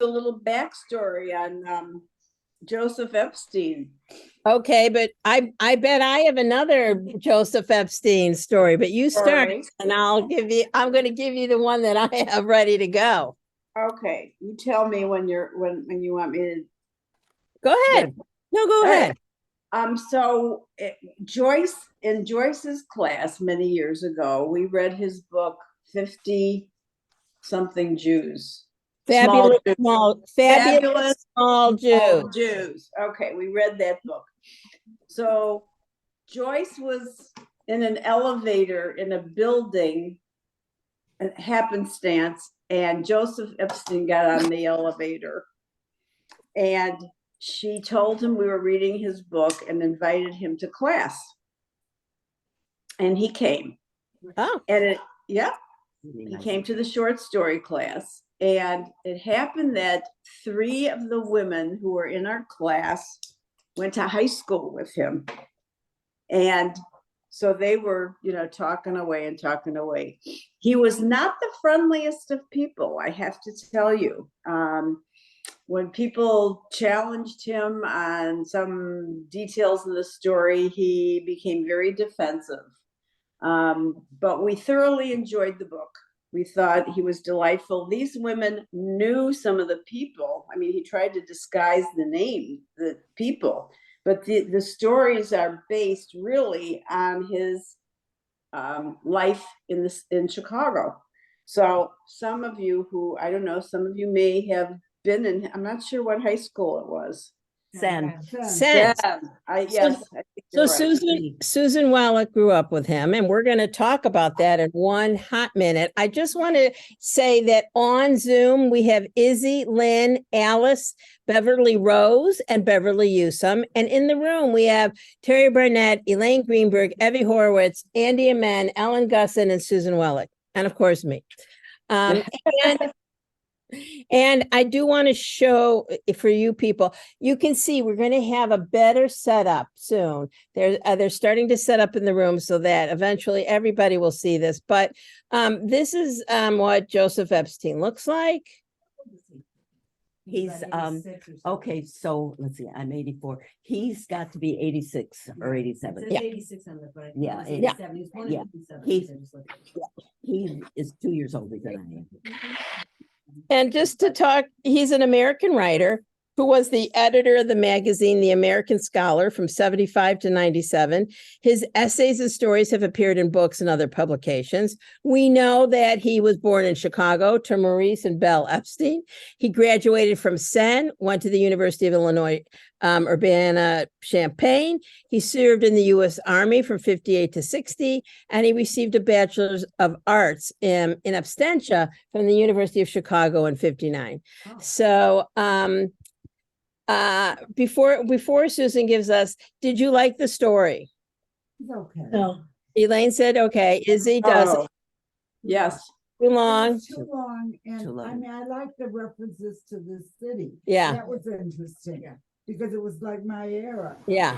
A little backstory on Joseph Epstein. Okay, but I bet I have another Joseph Epstein story, but you start Story. and I'm going to give you the one that I have ready to go. Okay, you tell me when you want me to. Go ahead. No, go All right. ahead. Joyce, in Joyce's class many years ago, we read his book 50 something Jews. Fabulous Jews. fabulous small Jew. Jews. Okay, we read that book. So Joyce was in an elevator in a building, happenstance, and Joseph Epstein got on the elevator. And she told him we were reading his book and invited him to class. And he came. Oh. And he came to the short story class. And it happened that 3 of the women who were in our class went to high school with him. And so they were, talking away and talking away. He was not the friendliest of people, I have to tell you. When people challenged him on some details of the story, he became very defensive. But we thoroughly enjoyed the book. We thought he was delightful. These women knew some of the people. I mean, he tried to disguise the people, but the stories are based really on his life in Chicago. So some of you who, I don't know, some of you may have been in, I'm not sure what high school it was. Sen. Yes, I think So you're right. Susan Wallach grew up with him, and we're going to talk about that in one hot minute. I just want to say that on Zoom we have Izzy, Lynn, Alice, Beverly Rose, and Beverly Newsome, and in the room we have Terry Barnett, Elaine Greenberg, Evie Horowitz, Andy Amen, Ellen Gusson, and Susan Wallach, and of course me. And And I do want to show for you people, you can see we're going to have a better setup soon. They're starting to set up in the room so that eventually everybody will see this. But this is what Joseph Epstein looks like. He's okay, so let's see, I'm 84. He's got to be 86 or 87. It says 86 on the front. Yeah, 87. He's born in yeah. 57. He is 2 years older than I am. And just to talk, he's an American writer who was the editor of the magazine The American Scholar from 75 to 97. His essays and stories have appeared in books and other publications. We know that he was born in Chicago to Maurice and Belle Epstein. He graduated from Senn, went to the University of Illinois, Urbana-Champaign. He served in the U.S. Army from 58 to 60, and he received a Bachelor's of Arts in absentia from the University of Chicago in 59. Oh. So, before Susan gives us, did you like the story? Okay. No. Elaine said okay. Izzy does. Yes. Too long. Too long. And Too long. I mean, I like the references to this city. Yeah. That was interesting. Yeah. Because it was like my era. Yeah.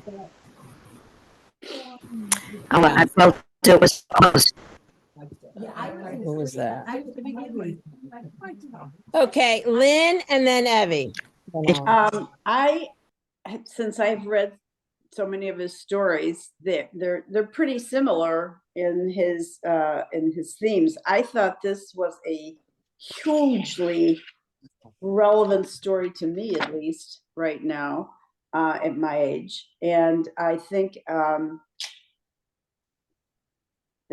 I felt it was supposed. Who was that? Okay, Lynn and then Evie. Since I've read so many of his stories, they're pretty similar in his themes. I thought this was a hugely relevant story to me, at least right now, at my age. And I think the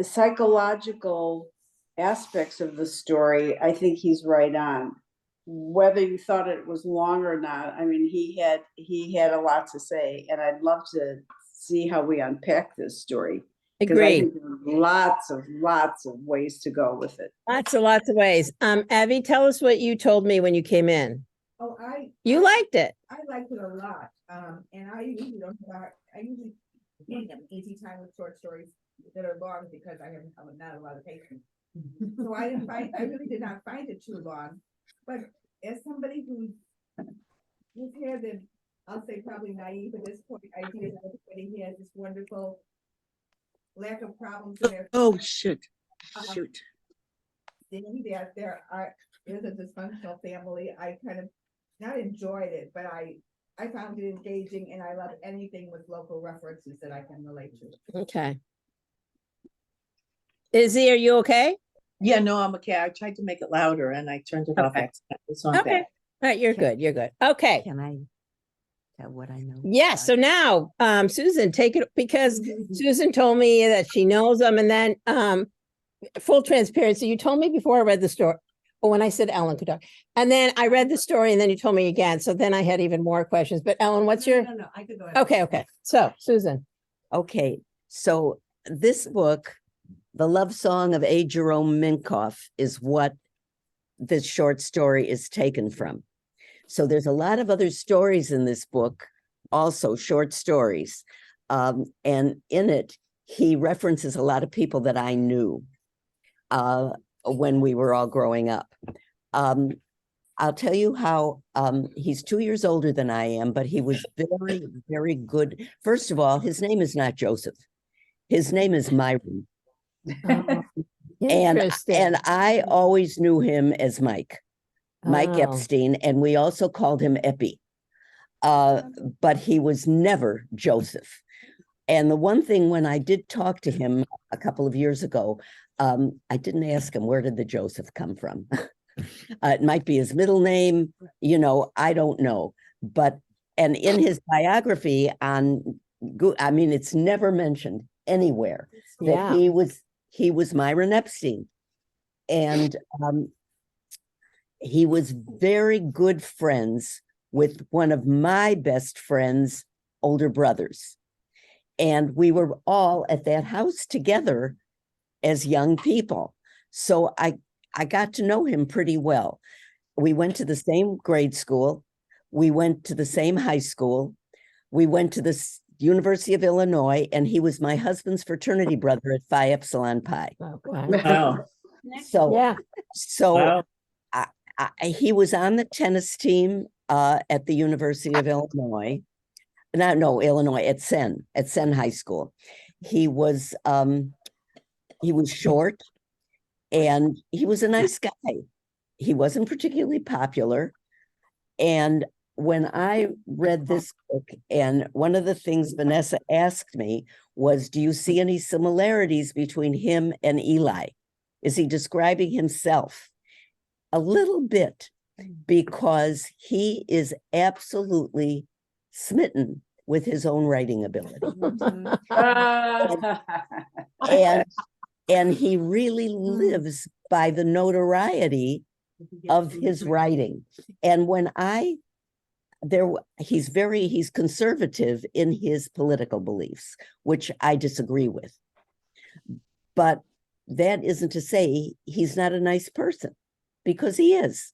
psychological aspects of the story, I think he's right on. Whether you thought it was long or not, I mean, he had a lot to say, and I'd love to see how we unpack this story. Agreed. Lots of ways to go with it. Lots of ways. Evie, tell us what you told me when you came in. Oh, you liked it. I liked it a lot. And I usually don't start. I usually have an easy time with short stories that are long because I have not a lot of patience. So I really did not find it too long. But as somebody who's had the, I'll say probably naive at this point, idea that everybody has this wonderful lack of problems. Oh, shoot. That there are it was a dysfunctional family. I kind of not enjoyed it, but I found it engaging, and I love anything with local references that I can relate to. Okay. Izzy, are you okay? Yeah, no, I'm okay. I tried to make it louder and I turned it off Okay. accidentally, so I'm Okay. back. All right, you're good. You're good. Okay. Can I tell what I know? Yeah. So now, Susan, take it because Susan told me that she knows them, and then full transparency, you told me before I read the story, or when I said Ellen could talk, and then I read the story, and then you told me again. So then I had even more questions. But Ellen, what's your? No, I could go. Okay. Okay. So Susan. Okay, so this book, The Love Song of A. Jerome Minkoff, is what this short story is taken from. So there's a lot of other stories in this book, also short stories. And in it, he references a lot of people that I knew when we were all growing up. I'll tell you how he's 2 years older than I am, but he was very, very good. First of all, his name is not Joseph. His name is Myron. Interesting. And I always knew him as Mike Oh. Epstein, and we also called him Epi. But he was never Joseph. And the one thing, when I did talk to him a couple of years ago, I didn't ask him, where did the Joseph come from? It might be his middle name, I don't know. But, and in his biography on, I mean, it's never mentioned anywhere that Yeah. he was Myron Epstein. And he was very good friends with one of my best friend's older brothers. And we were all at that house together as young people. So I got to know him pretty well. We went to the same grade school. We went to the same high school. We went to the University of Illinois, and he was my husband's fraternity brother at Phi Epsilon Pi. Okay. Wow. So, Yeah. so Wow. he was on the tennis team at the University of Illinois. Illinois, at Senn High School. He was short, and he was a nice guy. He wasn't particularly popular. And when I read this book, and one of the things Vanessa asked me was, do you see any similarities between him and Eli? Is he describing himself? A little bit, because he is absolutely smitten with his own writing ability. And he really lives by the notoriety of his writing. And when he's conservative in his political beliefs, which I disagree with. But that isn't to say he's not a nice person, because he is.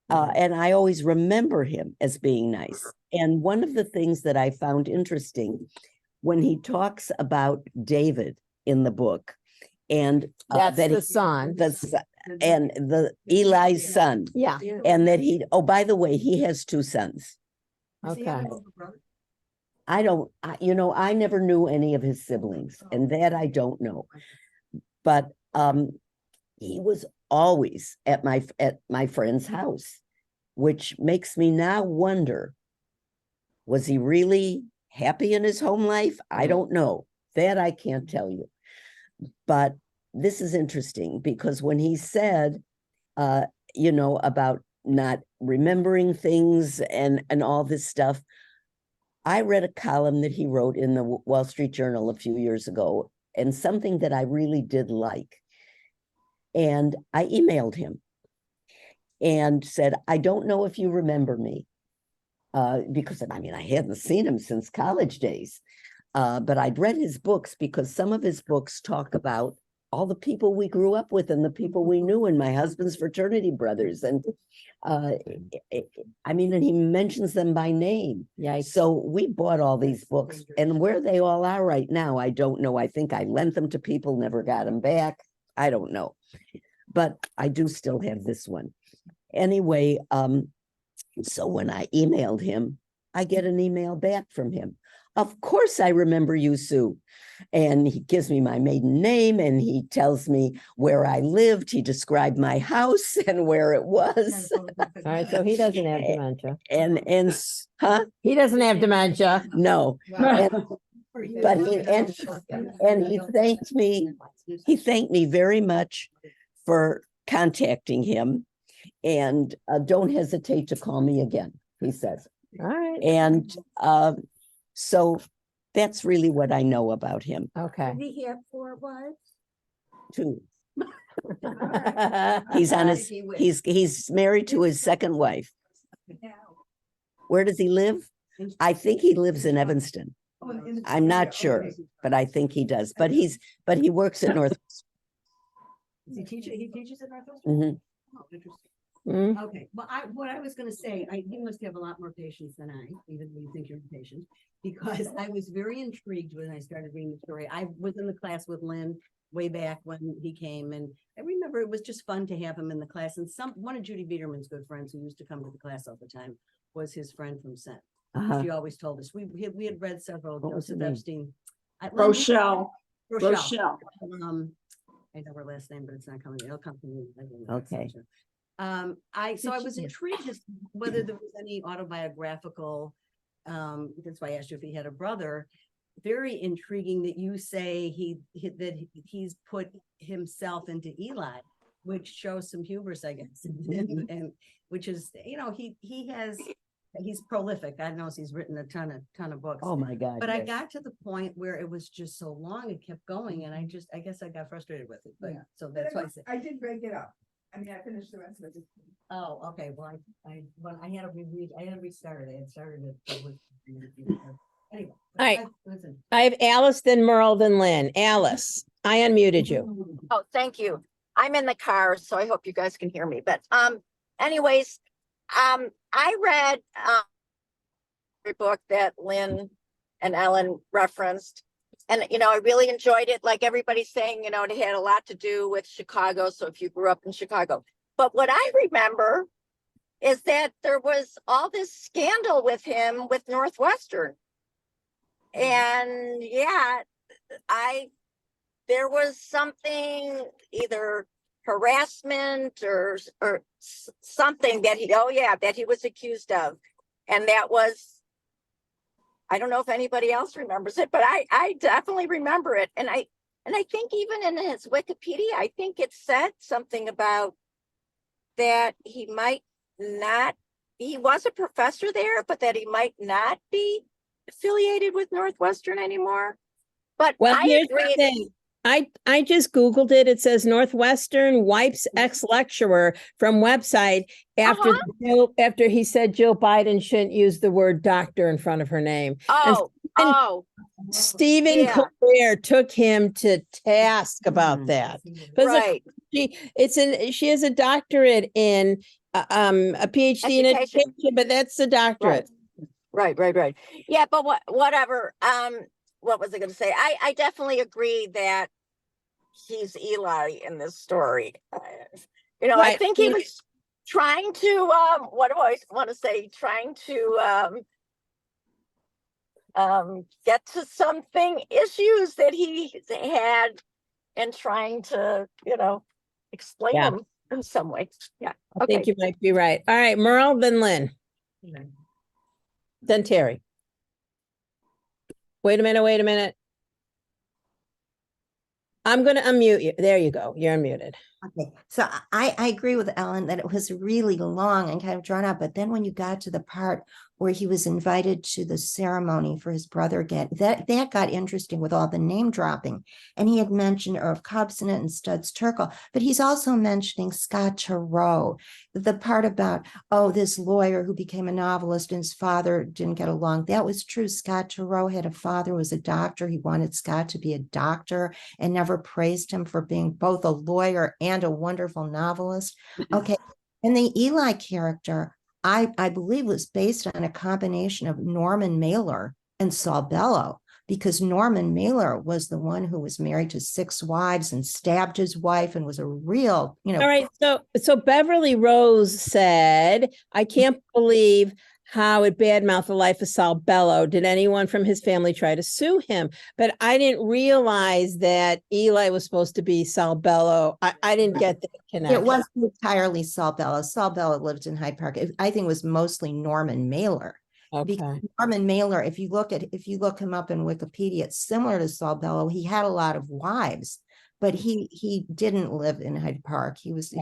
And I always remember him as being nice. And one of the things that I found interesting, when he talks about David in the book, and That's that the son. and the Eli's son, Yeah. and that by the way, he has two sons. Okay. I never knew any of his siblings, and that I don't know. But he was always at my friend's house, which makes me now wonder, was he really happy in his home life? I don't know. That I can't tell you. But this is interesting, because when he said, about not remembering things and all this stuff, I read a column that he wrote in the Wall Street Journal a few years ago, and something that I really did like. And I emailed him and said, I don't know if you remember me, because I hadn't seen him since college days. But I'd read his books, because some of his books talk about all the people we grew up with and the people we knew, and my husband's fraternity brothers. And and he mentions them by name. Yeah. So we bought all these books, and where they all are right now, I don't know. I think I lent them to people, never got them back. I don't know. But I do still have this one. Anyway, so when I emailed him, I get an email back from him. Of course I remember you, Sue. And he gives me my maiden name and he tells me where I lived. He described my house and where it was. All right, so he doesn't have dementia. Huh? He doesn't have dementia. No. But he thanked me. He thanked me very much for contacting him. And don't hesitate to call me again, he says. All right, And so that's really what I know about him okay. He had 4 wives? too. He's on his, he's married to his second wife. Where does he live? I think he lives in Evanston. I'm not sure, but I think he does. But he works at North. He teaches at Northwestern? Mhm. Oh, interesting. Mm. Okay, well, what I was gonna say, you must have a lot more patience than I, even though you think you're impatient. Because I was very intrigued when I started reading the story. I was in the class with Lynn way back when he came, and I remember it was just fun to have him in the class. And one of Judy Biederman's good friends who used to come to the class all the time was his friend from St. Uh-huh. She always told us, we had read several What was her Joseph name? Epstein. Rochelle. Rochelle. Rochelle. I know her last name, but it's not coming. It'll come to me. Okay. So I was intrigued as to whether there was any autobiographical, that's why I asked you if he had a brother. Very intriguing that you say that he's put himself into Eli, which shows some hubris, I guess. And which is, he's prolific. God knows he's written a ton of books. Oh my God. But I yes. got to the point where it was just so long, it kept going, and I guess I got frustrated with it. But Yeah. so that's why I said, I did break it up. I mean, I finished the rest of it. oh, okay. Well, I had to reread. I had to restart it. I had started it. Anyway. All right. Listen. I have Alice, then Merle, then Lynn. Alice, I unmuted you. Oh, thank you. I'm in the car, so I hope you guys can hear me. But anyways, I read the book that Lynn and Ellen referenced. And, I really enjoyed it. Like everybody's saying, it had a lot to do with Chicago. So if you grew up in Chicago, but what I remember is that there was all this scandal with him with Northwestern. And yeah, there was something, either harassment or something that he was accused of. And that was, I don't know if anybody else remembers it, but I definitely remember it. And I think even in his Wikipedia, I think it said something about that he was a professor there, but that he might not be affiliated with Northwestern anymore. But Well, I here's agree. the thing. I just Googled it. It says Northwestern wipes ex-lecturer from website after after he said Joe Biden shouldn't use the word doctor in front of her name. Stephen Yeah. Colbert took him to task about that. Because Right. she has a doctorate in a PhD in education, but that's a doctorate. Right. Yeah, but whatever. What was I going to say? I definitely agree that he's Eli in this story. I Right. think he was trying to what do I want to say? Trying to get to something issues that he had and trying to, explain them in some way. Yeah. I think you might be right. All right, Merle, then Lynn. Then Terry. Wait a minute. I'm going to unmute you. There you go. You're unmuted. Okay, so I agree with Ellen that it was really long and kind of drawn out, but then when you got to the part where he was invited to the ceremony for his brother again, that got interesting with all the name dropping. And he had mentioned Irv Cubson and Studs Terkel, but he's also mentioning Scott Turow, the part about, this lawyer who became a novelist and his father didn't get along. That was true. Scott Turow had a father who was a doctor. He wanted Scott to be a doctor and never praised him for being both a lawyer and a wonderful novelist. Okay. And the Eli character, I believe, was based on a combination of Norman Mailer and Saul Bellow, because Norman Mailer was the one who was married to 6 wives and stabbed his wife and was a real, All right. So Beverly Rose said, I can't believe how it badmouthed the life of Saul Bellow. Did anyone from his family try to sue him? But I didn't realize that Eli was supposed to be Saul Bellow. I didn't get that connection. It wasn't entirely Saul Bellow. Saul Bellow lived in Hyde Park. I think it was mostly Norman Mailer. Because Okay. Norman Mailer, if you look him up in Wikipedia, it's similar to Saul Bellow. He had a lot of wives, but he didn't live in Hyde Park. He lived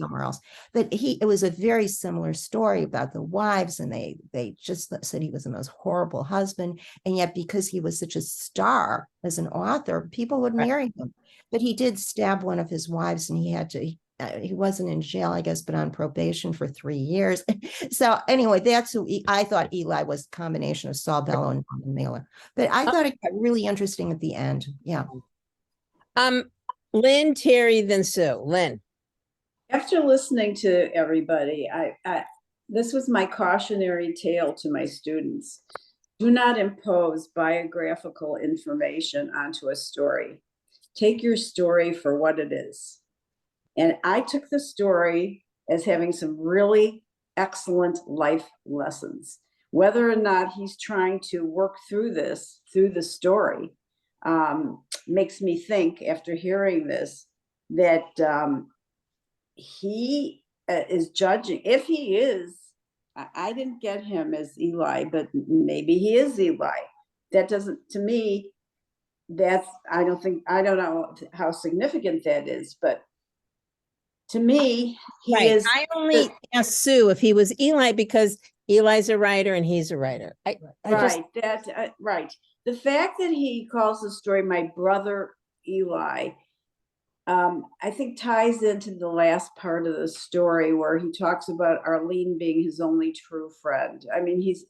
somewhere else. But it was a very similar story about the wives, and they just said he was the most horrible husband. And yet, because he was such a star as an author, people would marry him. But he did stab one of his wives, and he wasn't in jail, I guess, but on probation for 3 years. So anyway, that's who I thought Eli was a combination of Saul Bellow and Norman Mailer. But I thought it got really interesting at the end. Yeah. Lynn, Terry, then Sue. Lynn. After listening to everybody, this was my cautionary tale to my students. Do not impose biographical information onto a story. Take your story for what it is. And I took the story as having some really excellent life lessons. Whether or not he's trying to work through this, through the story, makes me think, after hearing this, that he is judging. If he is, I didn't get him as Eli, but maybe he is Eli. That doesn't, to me, I don't know how significant that is, but to me, he is. I only asked Sue if he was Eli because Eli's a writer and he's a writer. Right. The fact that he calls the story "My Brother Eli," I think ties into the last part of the story where he talks about Arlene being his only true friend. I mean, he's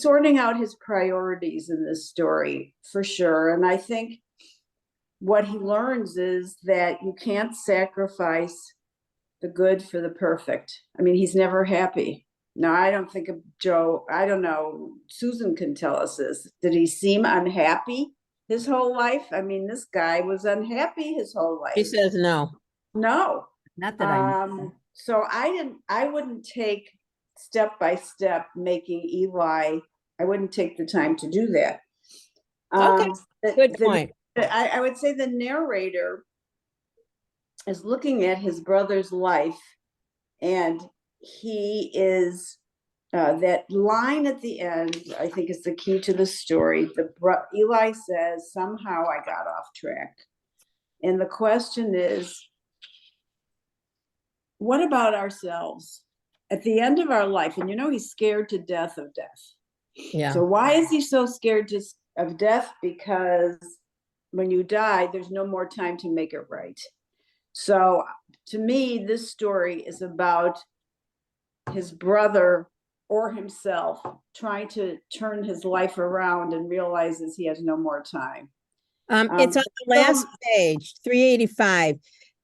sorting out his priorities in this story for sure, and I think what he learns is that you can't sacrifice the good for the perfect. I mean, he's never happy. Now, I don't think of Joe, I don't know, Susan can tell us this. Did he seem unhappy his whole life? I mean, this guy was unhappy his whole life. She says no. No. Not that I. So I wouldn't take step by step making Eli, I wouldn't take the time to do that. Okay, good point. I would say the narrator is looking at his brother's life, and he is that line at the end, I think, is the key to the story. Eli says, somehow I got off track. And the question is, what about ourselves? At the end of our life, and he's scared to death of death. Yeah. So why is he so scared of death? Because when you die, there's no more time to make it right. So to me, this story is about his brother or himself trying to turn his life around and realizes he has no more time. It's on the last page, 385.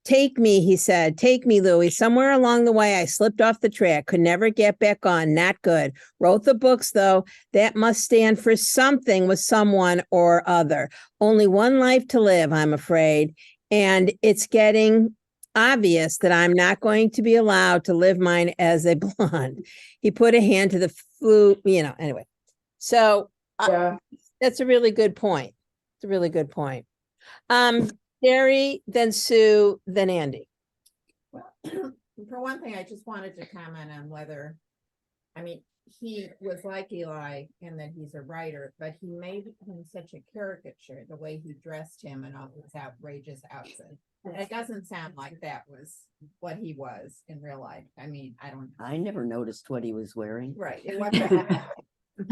Take me, he said. Take me, Louis. Somewhere along the way, I slipped off the track. Could never get back on. Not good. Wrote the books, though. That must stand for something with someone or other. Only one life to live, I'm afraid. And it's getting obvious that I'm not going to be allowed to live mine as a blonde. He put a hand to the flute, anyway. So that's a really good point. It's a really good point. Terry, then Sue, then Andy. Well, for one thing, I just wanted to comment on whether, he was like Eli in that he's a writer, but he made him such a caricature, the way he dressed him and all his outrageous outfit. It doesn't sound like that was what he was in real life. I never noticed what he was wearing. Right. It wasn't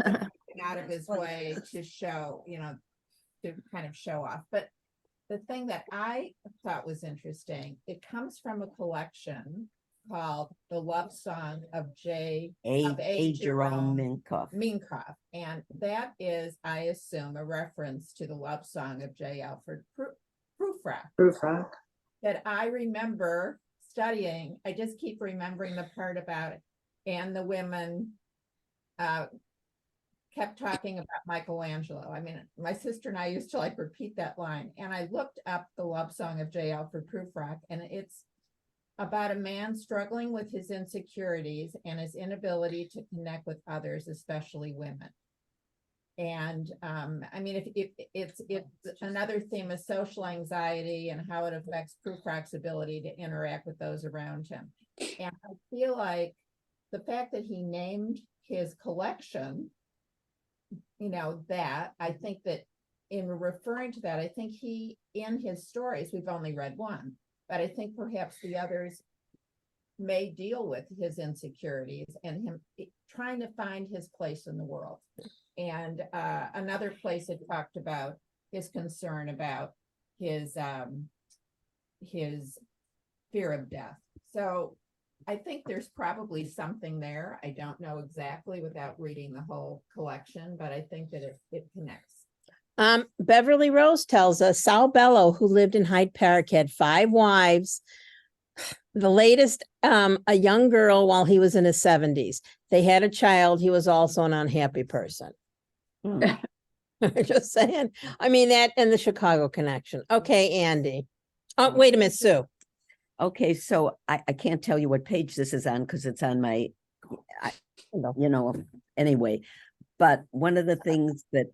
out of his way to show, to kind of show off. But the thing that I thought was interesting, it comes from a collection called The Love Song of A. Jerome Minkoff. And that is, I assume, a reference to the love song of J. Alfred Prufrock. That I remember studying. I just keep remembering the part about it. And the women kept talking about Michelangelo. My sister and I used to repeat that line. And I looked up the love song of J. Alfred Prufrock, and it's about a man struggling with his insecurities and his inability to connect with others, especially women. And I mean, if it's another theme of social anxiety and how it affects Prufrock's ability to interact with those around him. And I feel like the fact that he named his collection, you know, that I think that in referring to that, I think he, in his stories, we've only read one, but I think perhaps the others may deal with his insecurities and him trying to find his place in the world. And another place it talked about his concern about his fear of death. So I think there's probably something there. I don't know exactly without reading the whole collection, but I think that it connects. Beverly Rose tells us Sal Bello, who lived in Hyde Park, had 5 wives. The latest, a young girl while he was in his 70s. They had a child. He was also an unhappy person. Just saying. I mean, that and the Chicago connection. Okay, Andy. Oh, wait a minute, Sue. Okay, so I can't tell you what page this is on because it's on my, you know, anyway. But one of the things that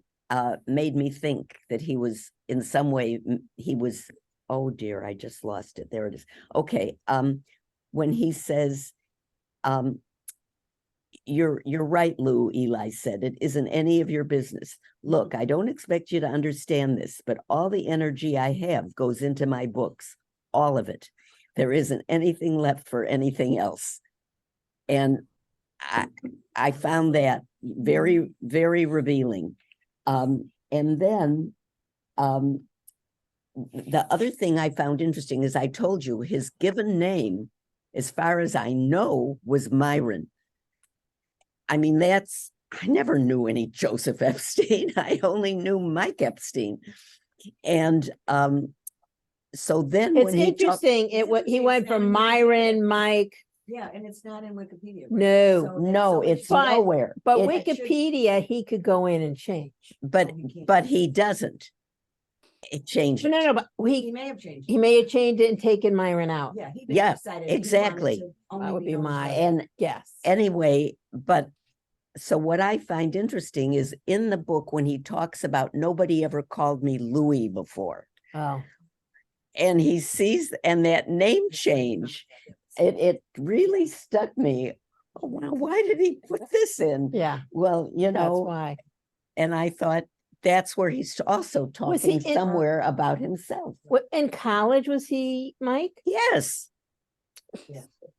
made me think that he was in some way, he was, oh dear, I just lost it. There it is. Okay, when he says, you're right, Lou, Eli said, it isn't any of your business. Look, I don't expect you to understand this, but all the energy I have goes into my books, all of it. There isn't anything left for anything else. And I found that very, very revealing. And then the other thing I found interesting is I told you his given name, as far as I know, was Myron. I mean, I never knew any Joseph Epstein. I only knew Mike Epstein. And so then It's when he interesting. He went from Myron, Mike. Yeah, and it's not in Wikipedia. right? No, So no, that's- it's But- nowhere. But It- Wikipedia, he could go in and change. but he doesn't. It changed. No, but He may have changed. he may have changed it and taken Myron out. Yeah. He Yeah, decided he wanted exactly. to only That would be known as my- Ray. And Yes. anyway, but so what I find interesting is in the book when he talks about nobody ever called me Louis before. Oh, And he sees, and that name change, it really stuck me. Oh, wow, why did he put this in? yeah, Well, you that's know, why. and I thought that's where he's also Was he talking in- somewhere about himself. What, in college was he Mike? Yes,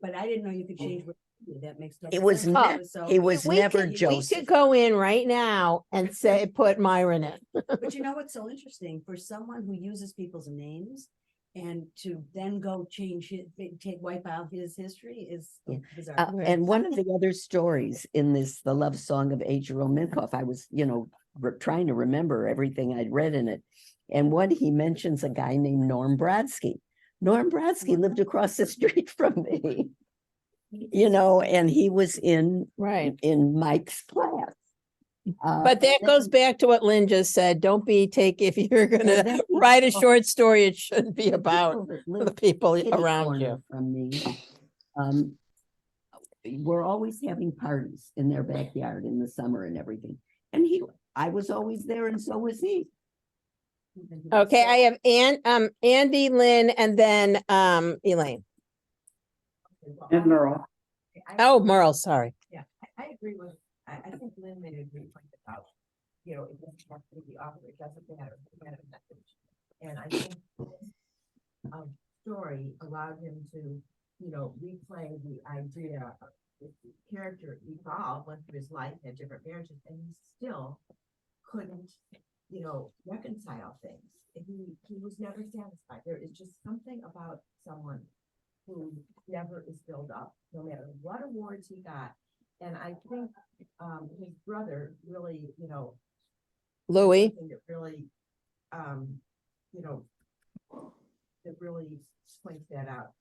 But I didn't know you could change. Wikipedia. That makes. it was sense. never, So- he was We never could- We Joseph. could go in right now and say, put Myron in. But you know what's so interesting? For someone who uses people's names and to then go change his, wipe out his history is Yeah. bizarre. And one of the other stories in this, The Love Song of A. Jerome Minkoff, I was, you know, trying to remember everything I'd read in it. And one, he mentions a guy named Norm Brodsky. Norm Brodsky lived across the street from me, you know, and he was in Mike's class. But that goes back to what Lynn just said. Don't if you're gonna then- write a short story, it shouldn't be about people that the live people kitty around corner you. from me. We're always having parties in their backyard in the summer and everything. And I was always there and so was he. Okay, I have Andy, Lynn, and then Elaine. And Merle. Oh, Merle, sorry. I agree with, I think Lynn made a great point about, you know, it doesn't have to be the author, it doesn't matter, it matters message. And I think this story allowed him to, you know, replay the idea of the character evolved, went through his life, had different marriages, and he still couldn't, you know, reconcile things. He was never satisfied. There is just something about someone who never is filled up, no matter what awards he got. And I think his brother really, you know, Louis. something that really, you know, that really points that out.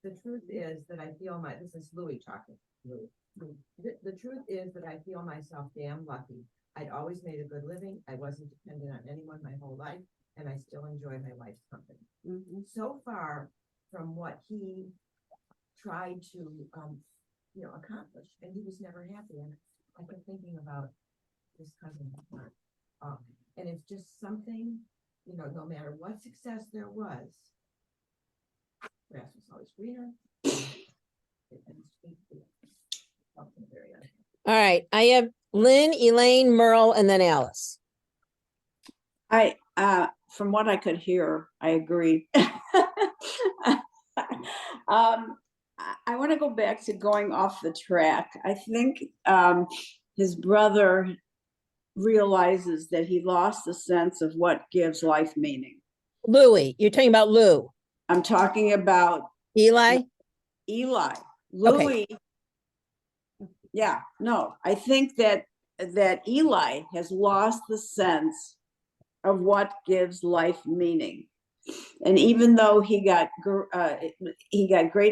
The truth is that I feel this is Louis talking. The truth is that I feel myself damn lucky. I'd always made a good living. I wasn't dependent on anyone my whole life, and I still enjoy my wife's company. So far from what he tried to, accomplish, and he was never happy. And I've been thinking about his cousin. And it's just something, no matter what success there was, grass was always greener. Something very unhappy. All right, I have Lynn, Elaine, Merle, and then Alice. From what I could hear, I agree. I want to go back to going off the track. I think his brother realizes that he lost the sense of what gives life meaning. Louis, you're talking about Lou. I'm talking about Eli? Eli. Louis. Yeah, no, I think that Eli has lost the sense of what gives life meaning. And even though he got great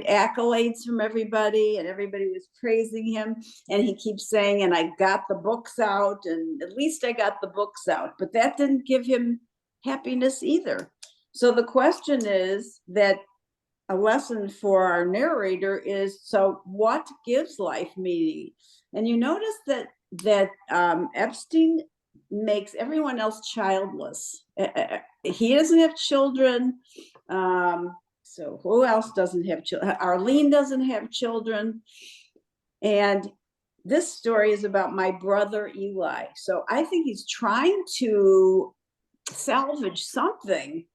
accolades from everybody, and everybody was praising him, and he keeps saying, and I got the books out, and at least I got the books out, but that didn't give him happiness either. So the question is that a lesson for our narrator is, so what gives life meaning? And you notice that Epstein makes everyone else childless. He doesn't have children. So who else doesn't have children? Arlene doesn't have children. And this story is about my brother Eli. So I think he's trying to salvage something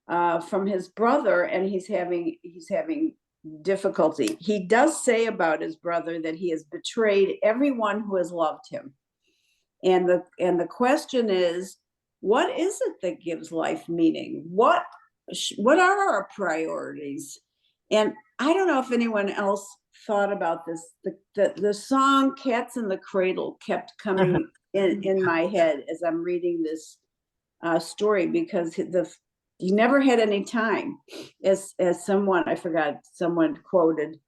from his brother, and he's having difficulty. He does say about his brother that he has betrayed everyone who has loved him. And the question is, what is it that gives life meaning? What are our priorities? And I don't know if anyone else thought about this. The song "Cats in the Cradle" kept coming in my head as I'm reading this story, because he never had any time. As someone quoted,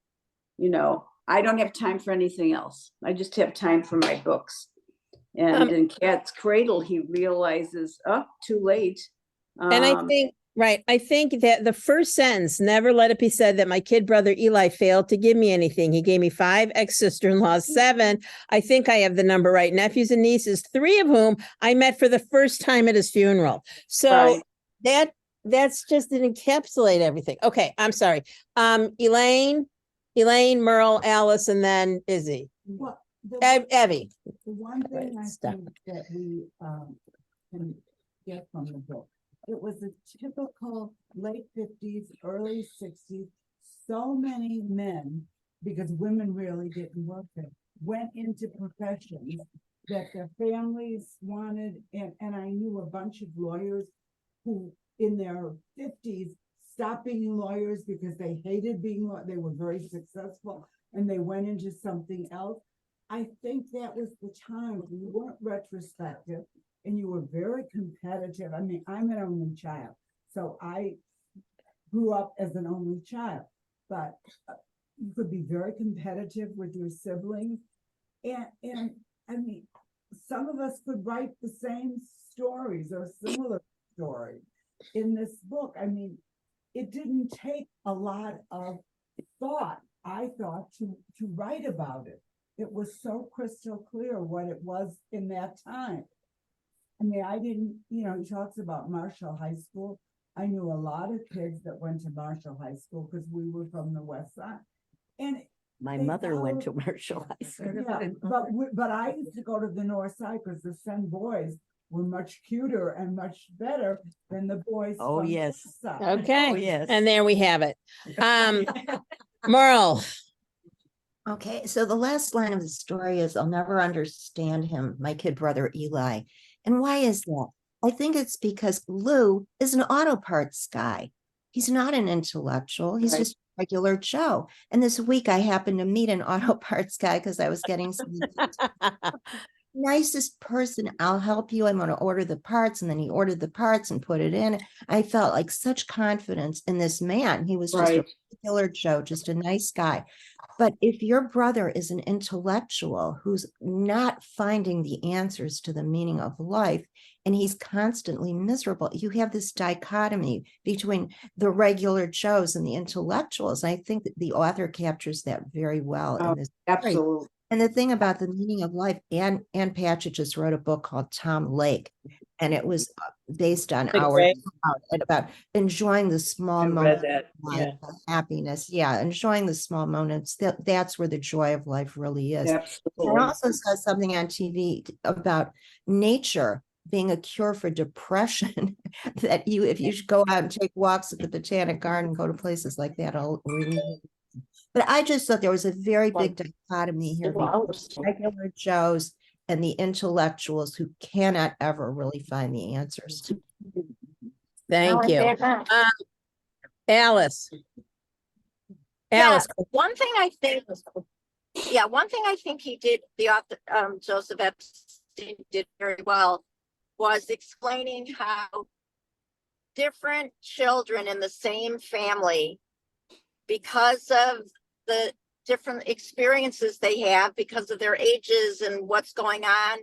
I don't have time for anything else. I just have time for my books. And in Cat's Cradle, he realizes, too late. And I think that the first sentence, never let it be said that my kid brother Eli failed to give me anything. He gave me 5 ex-sister-in-laws, 7. I think I have the number right. Nephews and nieces, 3 of whom I met for the first time at his funeral. So that's just to encapsulate everything. Okay, I'm sorry. Elaine, Merle, Alice, and then Izzy. Well, Evie. the one thing I Stop. think that we can get from the book, it was a typical late 50s, early 60s. So many men, because women really didn't work there, went into professions that their families wanted. And I knew a bunch of lawyers who in their 50s stopped being lawyers because they hated being lawyers. They were very successful and they went into something else. I think that was the time when you weren't retrospective and you were very competitive. I mean, I'm an only child, so I grew up as an only child, but you could be very competitive with your siblings. And I mean, some of us could write the same stories or similar stories in this book. I mean, it didn't take a lot of thought, I thought, to write about it. It was so crystal clear what it was in that time. I mean, I didn't, he talks about Marshall High School. I knew a lot of kids that went to Marshall High School because we were from the West Side. And My mother went to Marshall High School. yeah, but I used to go to the North Side because the Sun boys were much cuter and much better than the boys. Oh, from the yes. West Side. Okay. Oh, yes. And there we have it. Merle. Okay, so the last line of the story is, I'll never understand him, my kid brother Eli. And why is that? I think it's because Lou is an auto parts guy. He's not an intellectual. He's just a regular Joe. And this week I happened to meet an auto parts guy because I was getting some nicest person. I'll help you. I'm going to order the parts. And then he ordered the parts and put it in. I felt like such confidence in this man. He was just a killer Joe, just a nice guy. But if your brother is an intellectual who's not finding the answers to the meaning of life, and he's constantly miserable, you have this dichotomy between the regular Joes and the intellectuals. And I think that the author captures that very well in this story. Absolutely. And the thing about the meaning of life, Ann Patchett just wrote a book called Tom Lake, and it was based on Great. about enjoying the small I read moments that, of life, yeah. the happiness. Yeah, enjoying the small moments. That's where the joy of life really is. I Absolutely. also saw something on TV about nature being a cure for depression. That if you should go out and take walks at the Botanic Garden, go to places like that, but I just thought there was a very big dichotomy here between regular Joes and the intellectuals who cannot ever really find the answers. Thank you. Yeah, Alice. Alice, one thing I think, he did, the author, Joseph Epstein did very well, was explaining how different children in the same family, because of the different experiences they have, because of their ages and what's going on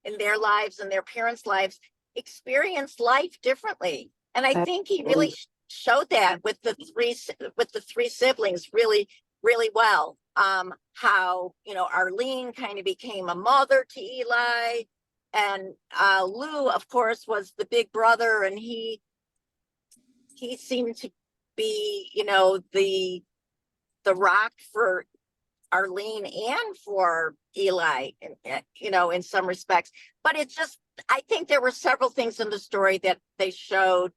in their lives and their parents' lives, experience life differently. And I think he really showed that with the three siblings really, really well. How, Arlene kind of became a mother to Eli, and Lou, of course, was the big brother, and he seemed to be, the rock for Arlene and for Eli, in some respects. But I think there were several things in the story that they showed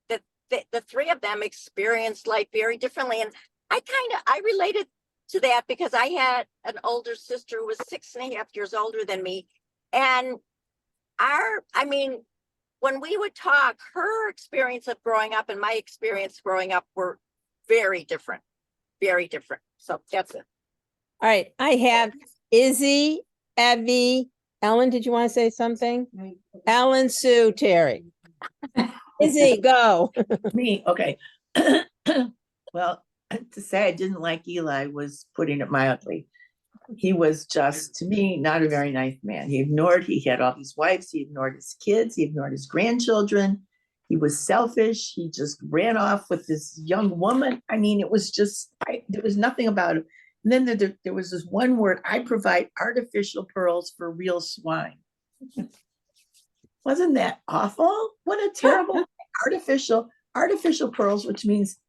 that the three of them experienced life very differently. And I related to that because I had an older sister who was 6.5 years older than me. And when we would talk, her experience of growing up and my experience growing up were very different. Very different. So that's it. all right, I have Izzy, Evie, Ellen, did you want to say something? Ellen, Sue, Terry. Izzy, go. Me, okay. Well, to say I didn't like Eli was putting it mildly. He was just, to me, not a very nice man. He had all these wives, he ignored his kids, he ignored his grandchildren. He was selfish. He just ran off with this young woman. I mean, it was just, there was nothing about it. And then there was this one word, I provide artificial pearls for real swine. Wasn't that awful? What a terrible artificial pearls, which means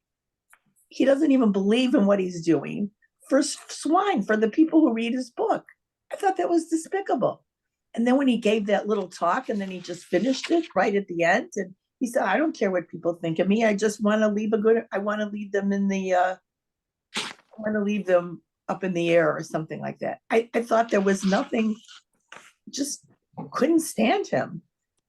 he doesn't even believe in what he's doing for swine, for the people who read his book. I thought that was despicable. And then when he gave that little talk and then he just finished it right at the end, and he said, I don't care what people think of me. I just want to leave I want to leave them up in the air or something like that. I thought there was nothing, just couldn't stand him.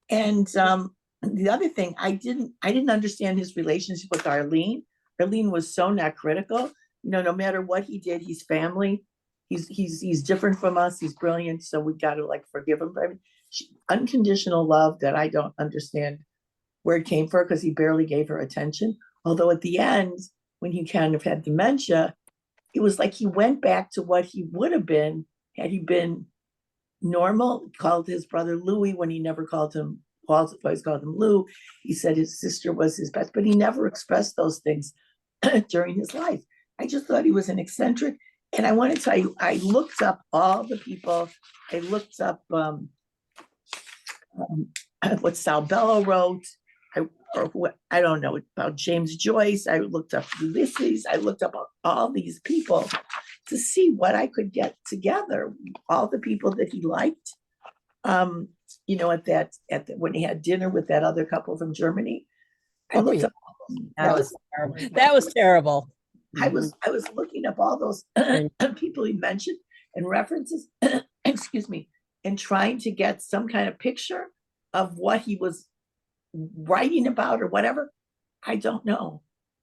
And the other thing, I didn't understand his relationship with Arlene. Arlene was so not critical. No matter what he did, he's family. He's different from us. He's brilliant. So we got to forgive him. I mean, unconditional love that I don't understand where it came from, because he barely gave her attention. Although at the end, when he kind of had dementia, it was like he went back to what he would have been had he been normal. He called his brother Louis when he never called him Paul, always called him Lou. He said his sister was his best, but he never expressed those things during his life. I just thought he was an eccentric. And I want to tell you, I looked up all the people. I looked up what Sal Bello wrote. I don't know about James Joyce. I looked up Ulysses. I looked up all these people to see what I could get together. All the people that he liked. When he had dinner with that other couple from Germany. I looked up. That was terrible. That was terrible. I was looking up all those people he mentioned and references, excuse me, and trying to get some kind of picture of what he was writing about or whatever. I don't know.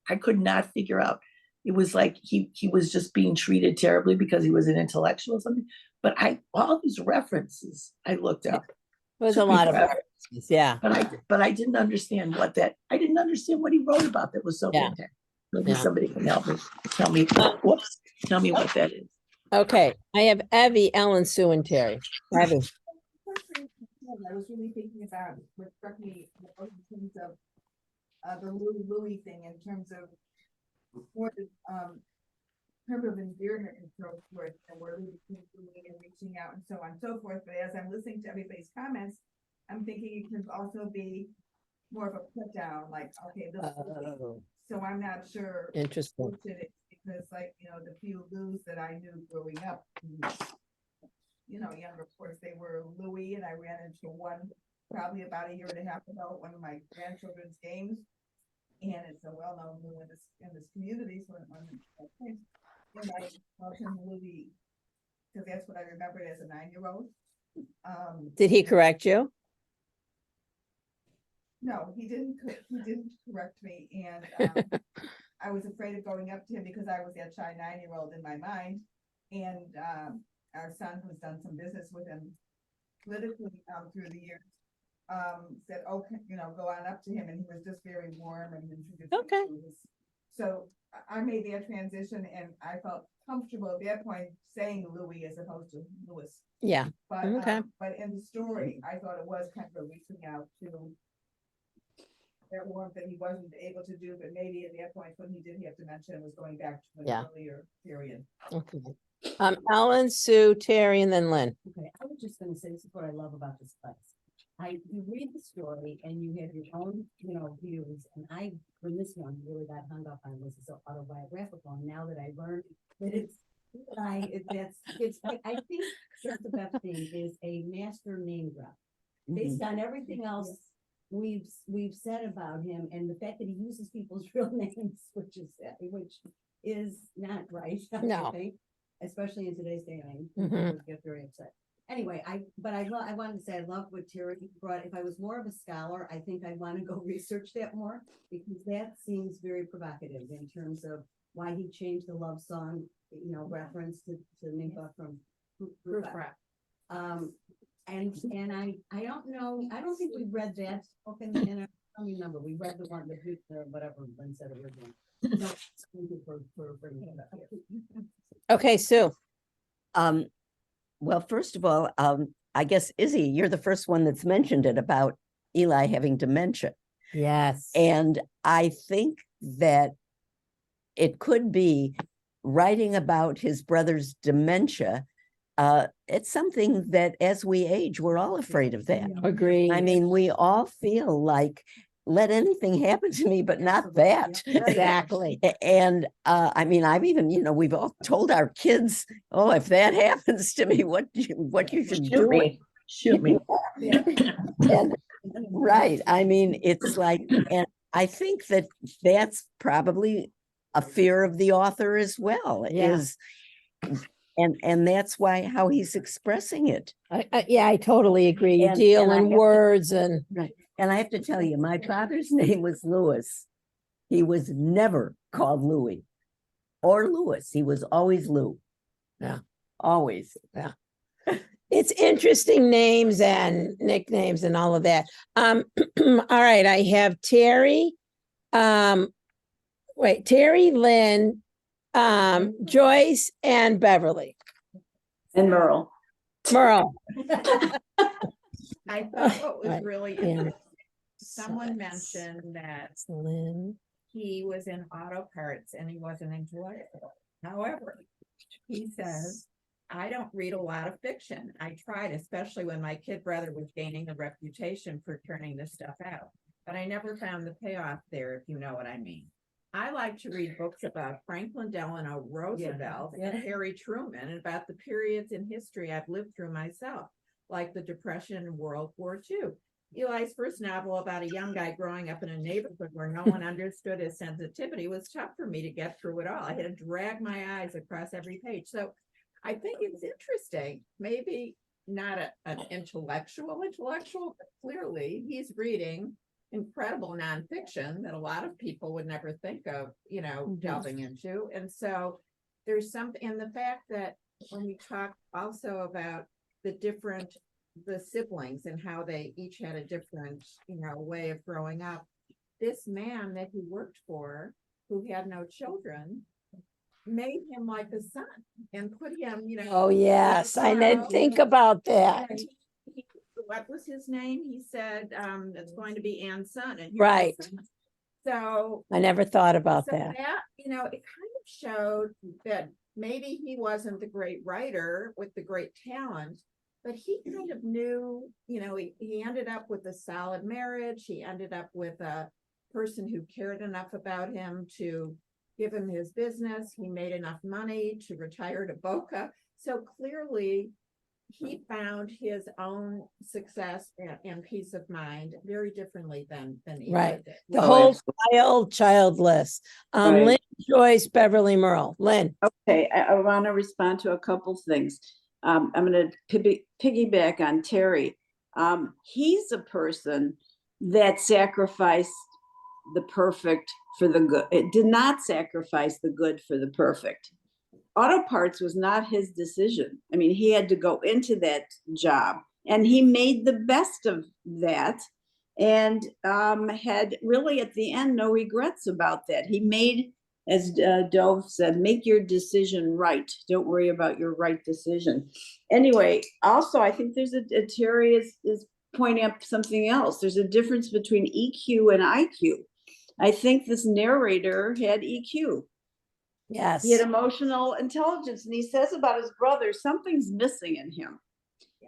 I could not figure out. It was like he was just being treated terribly because he was an intellectual or something. But all these references I looked up. It was a lot of references, yeah. But I didn't understand I didn't understand what he wrote about that was so fantastic. Maybe Yeah. somebody can help me. Tell me, whoops, tell me what that is. Okay, I have Evie, Ellen, Sue, and Terry. Evie. I was really thinking about what struck me in terms of the Louis thing in terms of more the term of endearment and so forth, and where we became Louis and reaching out and so on and so forth. But as I'm listening to everybody's comments, I'm thinking it could also be more of a put down, like, okay, this is Louis. Oh, So I'm not sure interesting. which it is, because like, you know, the few Lou's that I knew growing up, you know, younger, of course, they were Louis, and I ran into one probably about a year and a half ago at one of my grandchildren's games. And it's a well-known Lou in this community, so it wasn't okay. And I called him Louis, because that's what I remembered as a 9-year-old. Did he correct you? No, he didn't correct me, and I was afraid of going up to him because I was that shy 9-year-old in my mind. And our son, who's done some business with him politically through the years, said, okay, you know, go on up to him, and he was just very warm and introduced me Okay. to his. So I made that transition, and I felt comfortable at that point saying Louis as opposed to Louis. Yeah. But Okay. but in the story, I thought it was kind of reaching out to that warmth that he wasn't able to do, but maybe at that point when he did have dementia, was going back to an Yeah. earlier period. Okay. Ellen, Sue, Terry, and then Lynn. Okay, I was just gonna say, this is what I love about this class. You read the story and you have your own, you know, views, and when this one really got hung up on, was so autobiographical, and now that I learned that it's, I think that's the best thing, is a master name drop. Based on everything else we've said about him, and the fact that he uses people's real names, which is not right, No. I think, especially in today's day and age. Mhm. People get very upset. Anyway, I wanted to say, I love what Terry brought. If I was more of a scholar, I think I'd want to go research that more, because that seems very provocative in terms of why he changed the love song, you know, reference to Minka from Proof Rock. And I don't know, I don't think we read that book in I don't remember, we read the one, whatever Lynn said originally. No, thank you for bringing it up here. Okay, Sue. Well, first of all, I guess, Izzy, you're the first one that's mentioned it about Eli having dementia. Yes. And I think that it could be writing about his brother's dementia. It's something that as we age, we're all afraid of that. Agreed. I mean, we all feel like, let anything happen to me, but not that. Exactly. And I mean, I've even, you know, we've all told our kids, oh, if that happens to me, what you should Shoot do. me, shoot me. And, right. I mean, it's like, and I think that that's probably a fear of the author as well, Yeah. is, and that's why how he's expressing it. Yeah, I totally agree. You And- deal and I in have to- words and Right. And I have to tell you, my father's name was Louis. He was never called Louis or Louis. He was always Lou. Yeah. Always. it's interesting names and nicknames and all of that. All right, I have Terry. Terry, Lynn, Joyce, and Beverly. And Merle. Merle. I thought what was Right, really yeah. interesting, someone That's mentioned that Lynn. he was in auto parts and he wasn't enjoyable. However, he says, I don't read a lot of fiction. I tried, especially when my kid brother was gaining a reputation for turning this stuff out, but I never found the payoff there, if you know what I mean. I like to read books about Franklin Delano Roosevelt and Harry Truman, and about the periods in history I've lived through myself, like the Depression and World War II. Eli's first novel about a young guy growing up in a neighborhood where no one understood his sensitivity was tough for me to get through it all. I had to drag my eyes across every page. So I think it's interesting, maybe not an intellectual, but clearly he's reading incredible nonfiction that a lot of people would never think of, you know, delving into. And so there's something in the fact that when we talk also about the siblings and how they each had a different, you know, way of growing up, this man that he worked for who had no children, made him like a son and put him, Oh, yes, I didn't think about that. and what was his name? He said, it's going to be Ann's son. And here's his Right. son. So I never thought about so that. it kind of showed that maybe he wasn't the great writer with the great talent, but he kind of knew, he ended up with a solid marriage. He ended up with a person who cared enough about him to give him his business. He made enough money to retire to Boca. So clearly he found his own success and peace of mind very differently than Eli Right. did. The Oh, whole absolutely. childless. Right. Lynn Joyce, Beverly Merle. Lynn. Okay, I want to respond to a couple things. I'm going to piggyback on Terry. He's a person that sacrificed the perfect for the good. It did not sacrifice the good for the perfect. Auto parts was not his decision. I mean, he had to go into that job, and he made the best of that, and had really at the end no regrets about that. He made, as Dove said, make your decision right. Don't worry about your right decision. Anyway, also I think there's a Terry is pointing up something else. There's a difference between EQ and IQ. I think this narrator had EQ. Yes. He had emotional intelligence, and he says about his brother, something's missing in him.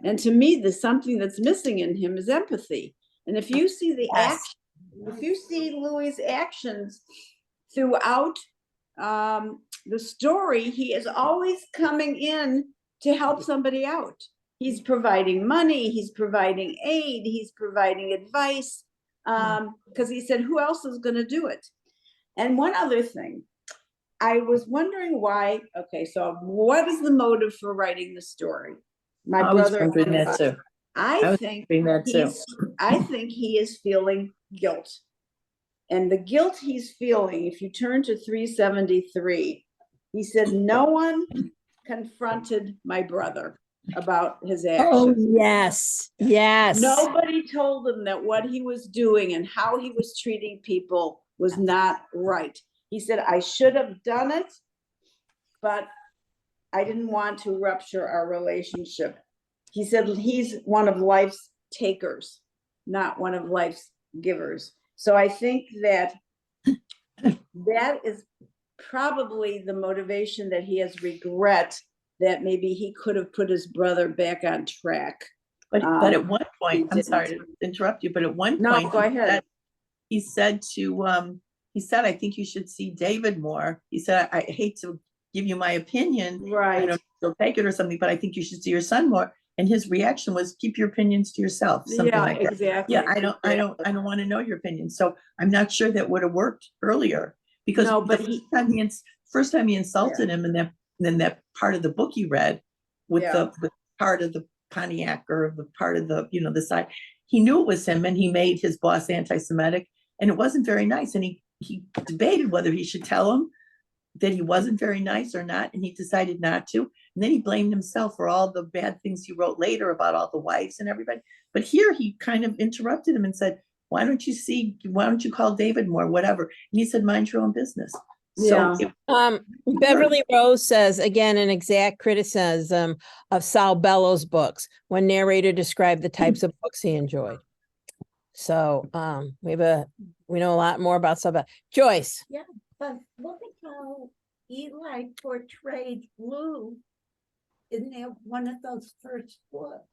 And to me, the something that's missing in him is empathy. And if you see the Yes. action, if you see Louis's actions throughout the story, he is always coming in to help somebody out. He's providing money, he's providing aid, he's providing advice, because he said, who else is going to do it? And one other thing, I was wondering why. Okay, so what is the motive for writing the story? My I was brother. wondering that too. I I was think wondering that too. I think he is feeling guilt, and the guilt he's feeling. If you turn to 373, he said, "No one confronted my brother about his Oh, actions. yes. Yes. Nobody told him that what he was doing and how he was treating people was not right." He said, I should have done it, but I didn't want to rupture our relationship. He said he's one of life's takers, not one of life's givers. So I think that that is probably the motivation, that he has regret that maybe he could have put his brother back on track. But at one point, I'm didn't. sorry to interrupt you, but at one No, point, go ahead. he said, I think you should see David more. He said, I hate to give you my opinion. I Right. don't know if you'll take it or something, but I think you should see your son more. And his reaction was, keep your opinions to yourself. Something Yeah, like that. exactly. Yeah, I don't want to know your opinion. So I'm not sure that would have worked earlier, because No, but the first time he insulted him, and then that part of the book he read with Yeah. the part of the Pontiac, or the part of the, the side, he knew it was him, and he made his boss anti-Semitic, and it wasn't very nice. And he debated whether he should tell him that he wasn't very nice or not, and he decided not to. And then he blamed himself for all the bad things he wrote later about all the wives and everybody. But here he kind of interrupted him and said, why don't you call David more, whatever? And he said, mind your own business. Yeah. So Beverly Rose says, again, an exact criticism of Sal Bellows' books when narrator described the types of books he enjoyed. So we know a lot more about Sal Bellows. Joyce. Yeah, but look at how Eli portrayed Lou in one of those first books.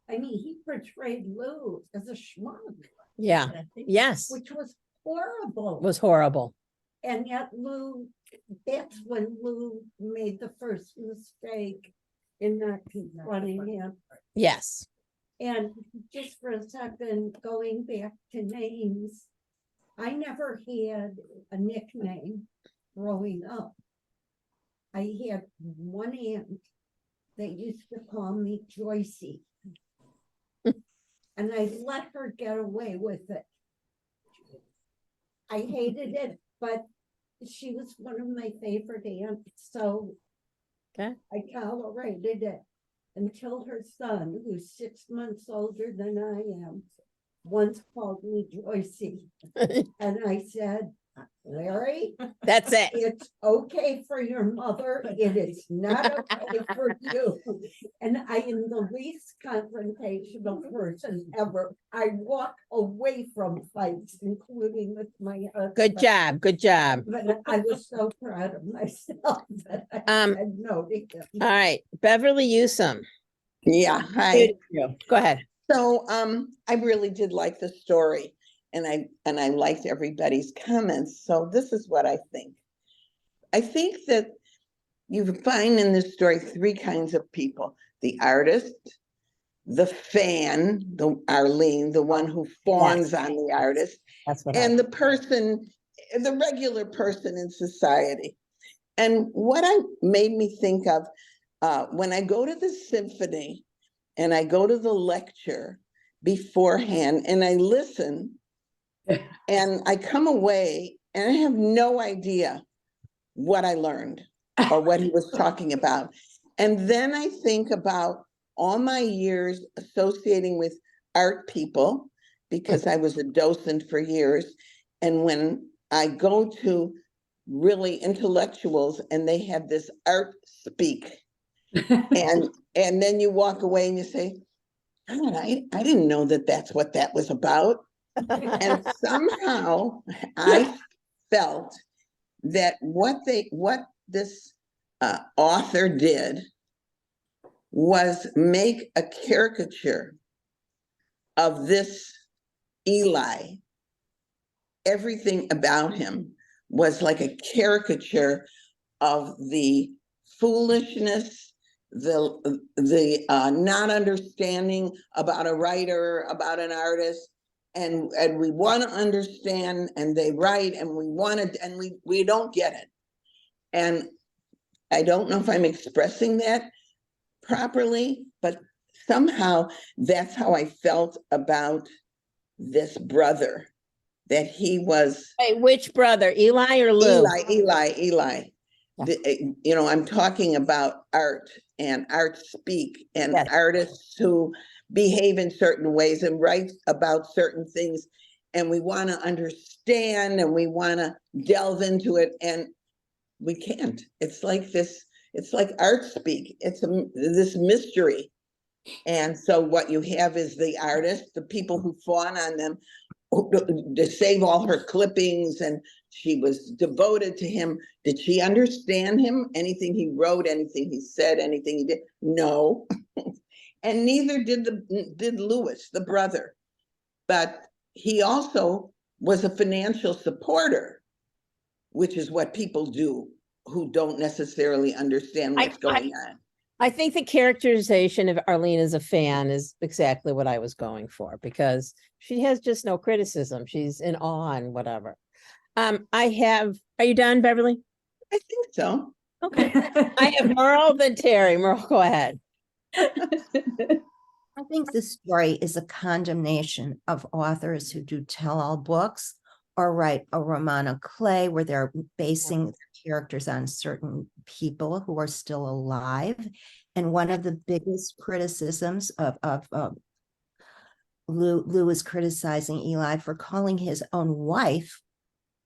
I mean, he portrayed Lou as a schmuck. Yeah. Yes. Which was horrible. It was horrible. And yet Lou, that's when Lou made the first mistake in not confronting him. Yes. And just for a second, going back to names, I never had a nickname growing up. I had one aunt that used to call me Joycey. And I let her get away with it. I hated it, but she was one of my favorite aunts, so okay. I tolerated it until her son, who's 6 months older than I am, once called me Joycey. And I said, Larry, That's it. it's okay for your mother, it is not okay for you. And I am the least confrontational person ever. I walk away from fights, including with my husband. Good job. Good job. But I was so proud of myself that I said no to him. All right, Beverly Newsome. Yeah, hi. Go ahead. So I really did like the story, and I liked everybody's comments. So this is what I think. I think that you find in this story three kinds of people: the artist, the fan, the Arlene, the one who fawns on the artist, That's what and the person, the regular person in society. And what I made me think of when I go to the symphony and I go to the lecture beforehand and I listen and I come away and I have no idea what I learned or what he was talking about. And then I think about all my years associating with art people, because I was a docent for years. And when I go to really intellectuals and they have this art speak, and then you walk away and you say, God, I didn't know that that's what that was about. And somehow I felt that what this author did was make a caricature of this Eli. Everything about him was like a caricature of the foolishness, the not understanding about a writer, about an artist, and we want to understand, and they write, and we want it, and we don't get it. And I don't know if I'm expressing that properly, but somehow that's how I felt about this brother, that he was Hey, which brother, Eli or Lou? Eli. You know, I'm talking about art and art speak and Yes. artists who behave in certain ways and write about certain things. And we want to understand and we want to delve into it, and we can't. It's like this, it's like art speak. It's this mystery. And so what you have is the artist, the people who fawn on them, to save all her clippings, and she was devoted to him. Did she understand him? Anything he wrote, anything he said, anything he did? No. And neither did Lewis, the brother. But he also was a financial supporter, which is what people do who don't necessarily understand what's going on. I think the characterization of Arlene as a fan is exactly what I was going for, because she has just no criticism. She's in awe and whatever. Are you done, Beverly? I think so. Okay. I have Merle, then Terry. Merle, go ahead. I think this story is a condemnation of authors who do tell-all books or write a roman of clay where they're basing their characters on certain people who are still alive. And one of the biggest criticisms of Lou is criticizing Eli for calling his own wife,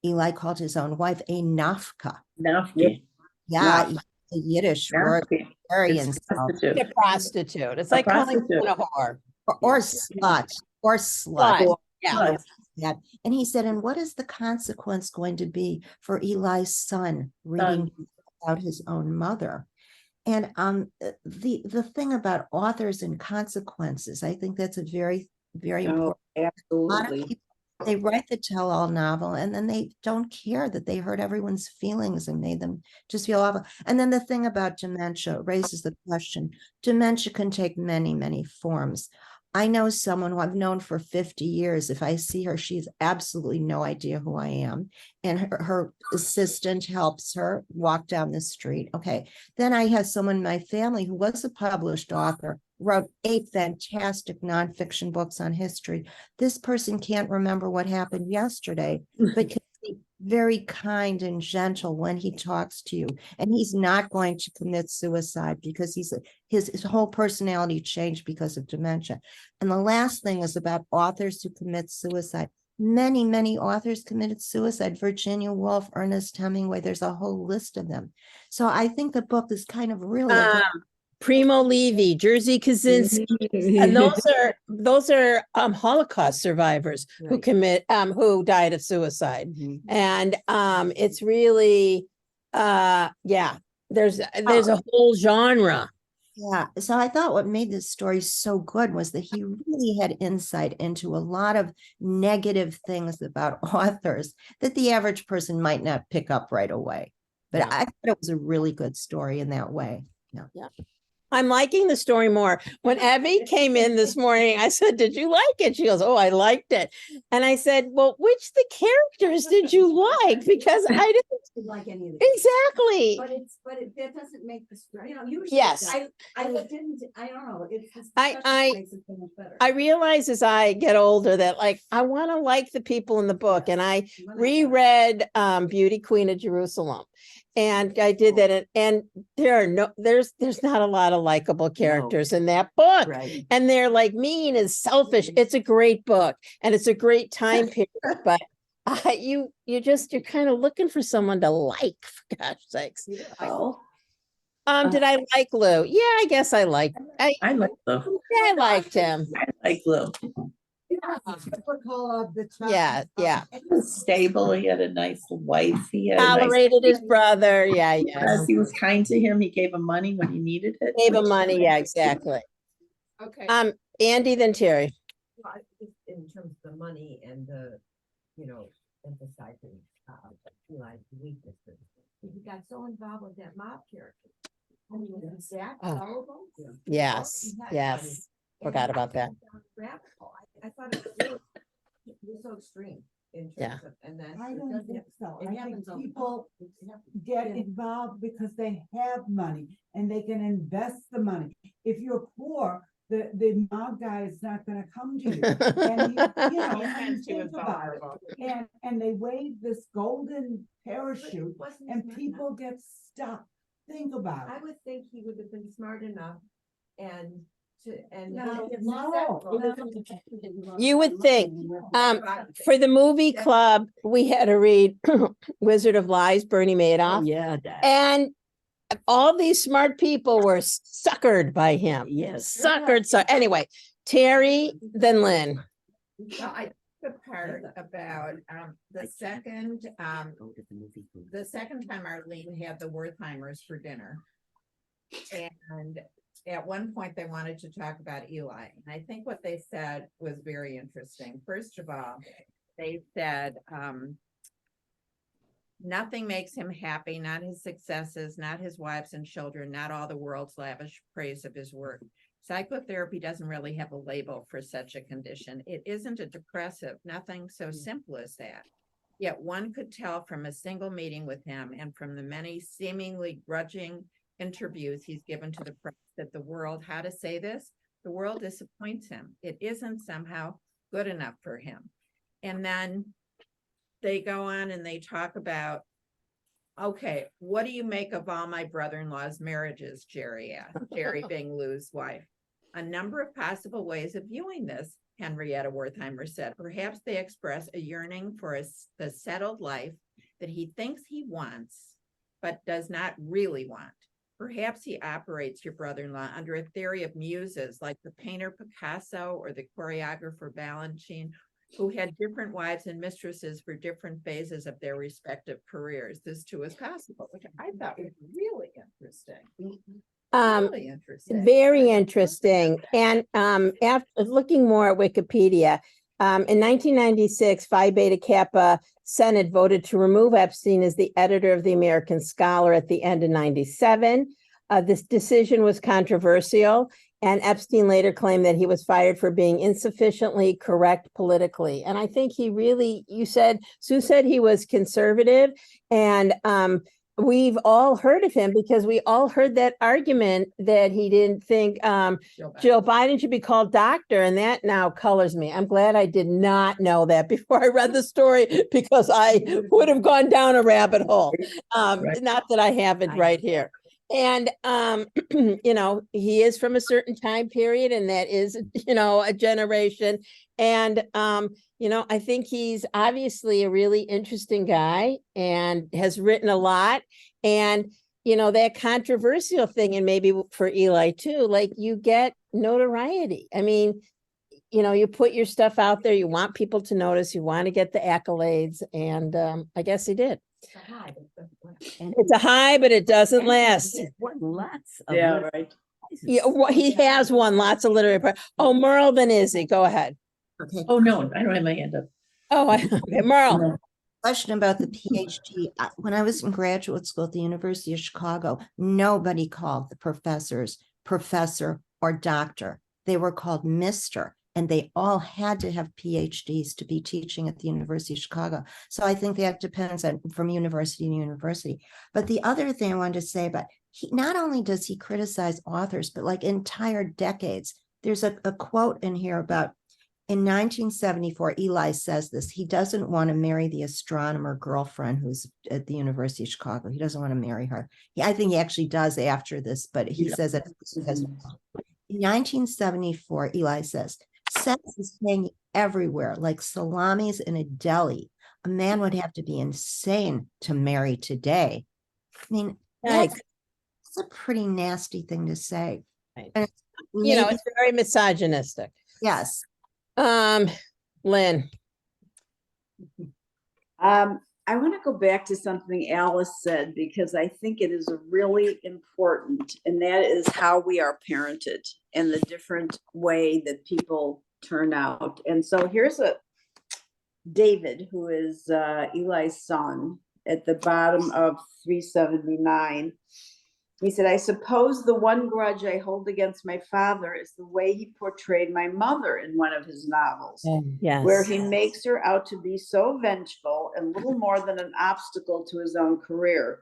Eli called his own wife a nafka. Nafka. Yeah, a Yiddish word. Very It's insulting. prostitute. A prostitute. It's like calling someone a whore. Or slut. Or slut. Slut. Yeah. That. And he said, and what is the consequence going to be for Eli's son reading about his own mother? And the thing about authors and consequences, I think that's a very, very important. Absolutely. A lot of people, they write the tell-all novel and then they don't care that they hurt everyone's feelings and made them just feel awful. And then the thing about dementia raises the question, dementia can take many, many forms. I know someone who I've known for 50 years. If I see her, she has absolutely no idea who I am. And her assistant helps her walk down the street. Okay. Then I have someone in my family who was a published author, wrote 8 fantastic nonfiction books on history. This person can't remember what happened yesterday, but can be very kind and gentle when he talks to you. And he's not going to commit suicide because his whole personality changed because of dementia. And the last thing is about authors who commit suicide. many authors committed suicide. Virginia Woolf, Ernest Hemingway, there's a whole list of them. So I think the book is kind of really a good Primo Levi, Jerzy Kaczynski, and those are Holocaust survivors who who died of suicide. And it's really there's a whole genre. Yeah. So I thought what made this story so good was that he really had insight into a lot of negative things about authors that the average person might not pick up right away. But I thought it was a really good story in that way. Yeah. I'm liking the story more. When Abby came in this morning, I said, "Did you like it?" She goes, "Oh, I liked it." And I said, "Well, which the characters did you like?" Because I didn't like any of it. exactly. But that doesn't make the story. You know, usually Yes. I don't know. It's I makes it so much better. I realize as I get older that like I want to like the people in the book, and I reread Beauty Queen of Jerusalem, and I did that, and there's not a lot of likable characters in that book, and they're like mean and selfish. It's a great book, and it's a great time period, but you're kind of looking for someone to like, for gosh sakes. Did I like Lou? Yeah, I guess I liked. I like Lou. Yeah, I liked him. I like Lou. Typical of the child. Yeah. He was stable. He had a nice wife. He had Tolerated his brother. Yeah. He was kind to him. He gave him money when he needed it. Gave him money. Yeah, exactly. Okay. Andy, then Terry. In terms of the money and the, emphasizing Eli's weaknesses. He got so involved with that mob character. I mean, was that horrible? Yes. Forgot about that. I thought it was so extreme in terms of, and then I don't think so. it I think happens all the people time. get involved because they have money and they can invest the money. If you're poor, the mob guy is not gonna come to you. And you think about it. And they wave this golden parachute and people get stuck. Think about I it. would think he would have been smart enough and No. You would think. For the movie club, we had to read Wizard of Lies, Bernie Madoff. Yeah. And all these smart people were suckered by him. Yes. Suckered. So anyway, Terry, then Lynn. Well, I the part about the second time Arlene had the Wertheimers for dinner. And at one point they wanted to talk about Eli. And I think what they said was very interesting. First of all, they said nothing makes him happy, not his successes, not his wives and children, not all the world's lavish praise of his work. Psychotherapy doesn't really have a label for such a condition. It isn't a depressive, nothing so simple as that. Yet one could tell from a single meeting with him and from the many seemingly grudging interviews he's given to the press that the world, how to say this, the world disappoints him. It isn't somehow good enough for him. And then they go on and they talk about, okay, what do you make of all my brother-in-law's marriages, Jerry asked, Jerry being Lou's wife. A number of possible ways of viewing this, Henrietta Wertheimer said. Perhaps they express a yearning for the settled life that he thinks he wants, but does not really want. Perhaps he operates, your brother-in-law, under a theory of muses like the painter Picasso or the choreographer Balanchine, who had different wives and mistresses for different phases of their respective careers. This too is possible, which I thought was really interesting. Really interesting. Very interesting. And after looking more at Wikipedia, in 1996, Phi Beta Kappa Senate voted to remove Epstein as the editor of the American Scholar at the end of 97. This decision was controversial, and Epstein later claimed that he was fired for being insufficiently correct politically. And I think he really, Sue said he was conservative, and we've all heard of him because we all heard that argument that he didn't think Jill Biden should be called doctor, and that now colors me. I'm glad I did not know that before I read the story, because I would have gone down a rabbit hole. Not that I haven't right here. And, you know, he is from a certain time period and that is, you know, a generation. And, you know, I think he's obviously a really interesting guy and has written a lot. And, you know, that controversial thing, and maybe for Eli too, like you get notoriety. I mean, you know, you put your stuff out there, you want people to notice, you want to get the accolades. And I guess he did. It's a high, but it doesn't last. Won lots of Yeah, literary right. prizes. Yeah, he has won lots of literary prizes. Oh, Merle, then Izzy, go ahead. Okay, Oh, no, I don't have my hand up. Oh, okay, Merle. question about the PhD. When I was in graduate school at the University of Chicago, nobody called the professors professor or doctor. They were called Mr. And they all had to have PhDs to be teaching at the University of Chicago. So I think that depends on from university to university. But the other thing I wanted to say about not only does he criticize authors, but like entire decades. There's a quote in here about in 1974, Eli says this. He doesn't want to marry the astronomer girlfriend who's at the University of Chicago. He doesn't want to marry her. I think he actually does after this, but he says it because in 1974, Eli says, sex is hanging everywhere like salamis in a deli. A man would have to be insane to marry today. I mean, that's a pretty nasty thing to say. Right. And You know, it's very misogynistic. yes. Lynn. I want to go back to something Alice said because I think it is really important, and that is how we are parented and the different way that people turn out. And so here's David, who is Eli's son, at the bottom of 379. He said, I suppose the one grudge I hold against my father is the way he portrayed my mother in one of his novels, Yes. where he makes her out to be so vengeful and little more than an obstacle to his own career.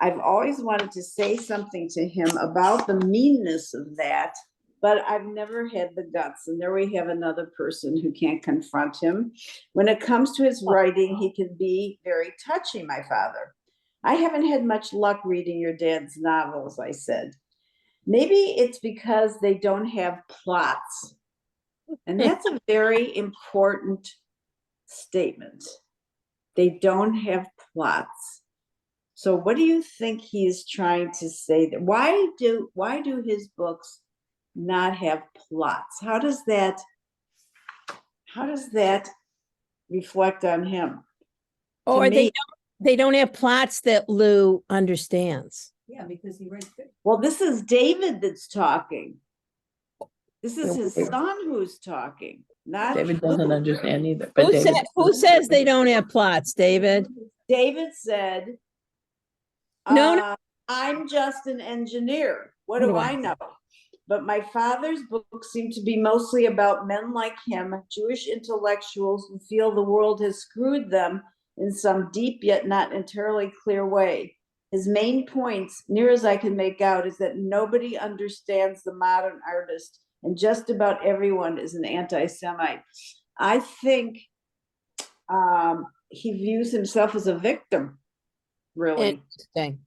I've always wanted to say something to him about the meanness of that, but I've never had the guts. And there we have another person who can't confront him. When it comes to his writing, he can be very touchy, my father. I haven't had much luck reading your dad's novels, I said. Maybe it's because they don't have plots. And that's a very important statement. They don't have plots. So what do you think he's trying to say there? Why do his books not have plots? How does that reflect on him? Or they don't have plots that Lou understands. Yeah, because he writes. Well, this is David that's talking. This is his son who's talking, not David doesn't Lou. understand either. But Who says they don't have plots, David? David said, No. I'm just an engineer. What do I know? But my father's books seem to be mostly about men like him, Jewish intellectuals who feel the world has screwed them in some deep yet not entirely clear way. His main points, near as I can make out, is that nobody understands the modern artist and just about everyone is an anti-Semite. I think he views himself as a victim, really. Interesting.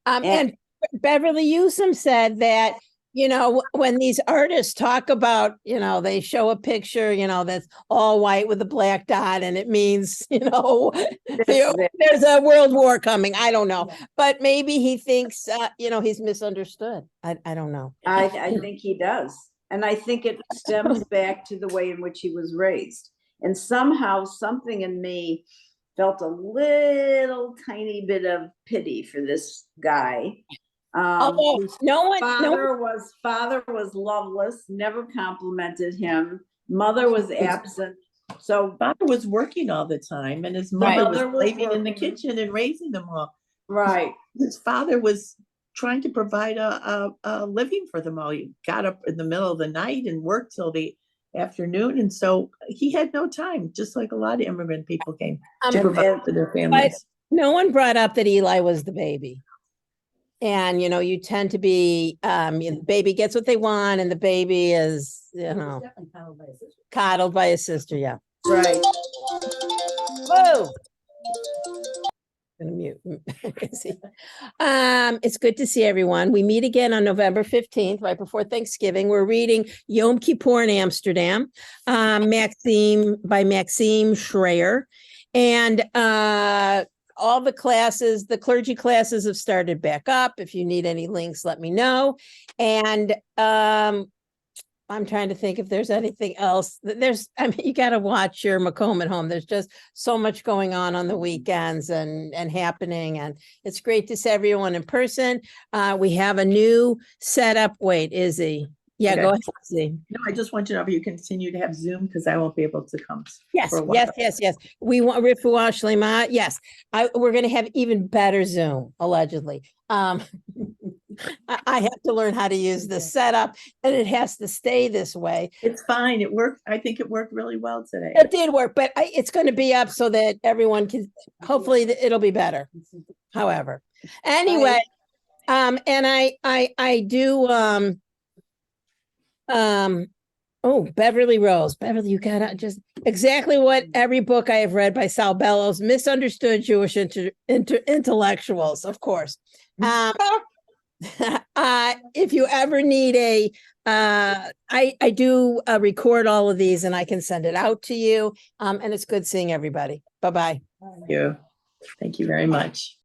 And Beverly Newsom said that, you know, when these artists talk about, you know, they show a picture, you know, that's all white with a black dot and it means, you know, there's a world war coming. I don't know. But maybe he thinks, you know, he's misunderstood. I don't know. I think he does. And I think it stems back to the way in which he was raised. And somehow something in me felt a little tiny bit of pity for this guy. Whose father was loveless, never complimented him. Mother was absent. So father was working all the time, and his mother was living in the kitchen and raising them all. Right. His father was trying to provide a living for them all. He got up in the middle of the night and worked till the afternoon, and so he had no time, just like a lot of immigrant people came to provide for their families. No one brought up that Eli was the baby. And, you know, you tend to be, the baby gets what they want and the baby is, you know, coddled by his sister. Yeah. Right. Whoa. Gonna mute. Izzy. It's good to see everyone. We meet again on November 15th, right before Thanksgiving. We're reading Yom Kippur in Amsterdam, Maxime by Maxime Schreier. And all the classes, the clergy classes have started back up. If you need any links, let me know. And I'm trying to think if there's anything else. I mean, you got to watch your Macomb at home. There's just so much going on the weekends and happening. And it's great to see everyone in person. We have a new setup. Wait, Izzy. Yeah, Okay. go ahead, Izzy. No, I just want to know if you continue to have Zoom because I won't be able to come. Yes, for a while. yes. We want Rifuah Shlema. Yes, we're going to have even better Zoom, allegedly. I have to learn how to use the setup, and it has to stay this way. It's fine. It worked. I think it worked really well today. It did work, but it's going to be up so that everyone can. Hopefully, it'll be better. However, anyway, and I do. Oh, Beverly Rose. Beverly, you got just exactly what every book I have read by Sal Bellows, misunderstood Jewish intellectuals, of course. If you ever need I do record all of these and I can send it out to you. And it's good seeing everybody. Bye-bye. Thank you very much.